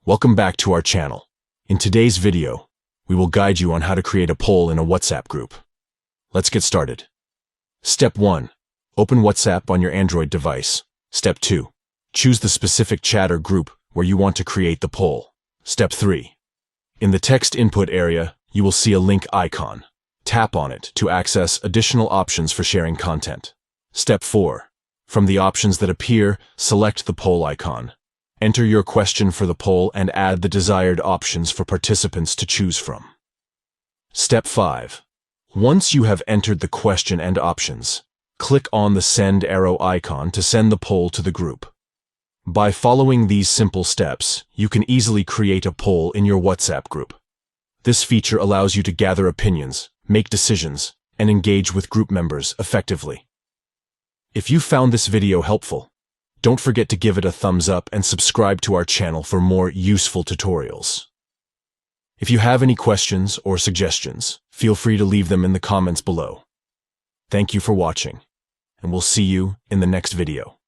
Welcome back to our channel. In today's video, we will guide you on how to create a poll in a WhatsApp group. Let's get started. Step 1. Open WhatsApp on your Android device. Step 2. Choose the specific chat or group where you want to create the poll. Step 3. In the text input area, you will see a link icon. Tap on it to access additional options for sharing content. Step 4. From the options that appear, select the poll icon. Enter your question for the poll and add the desired options for participants to choose from. Step 5. Once you have entered the question and options, click on the send arrow icon to send the poll to the group. By following these simple steps, you can easily create a poll in your WhatsApp group. This feature allows you to gather opinions, make decisions, and engage with group members effectively. If you found this video helpful, don't forget to give it a thumbs up and subscribe to our channel for more useful tutorials. If you have any questions or suggestions, feel free to leave them in the comments below. Thank you for watching, and we'll see you in the next video.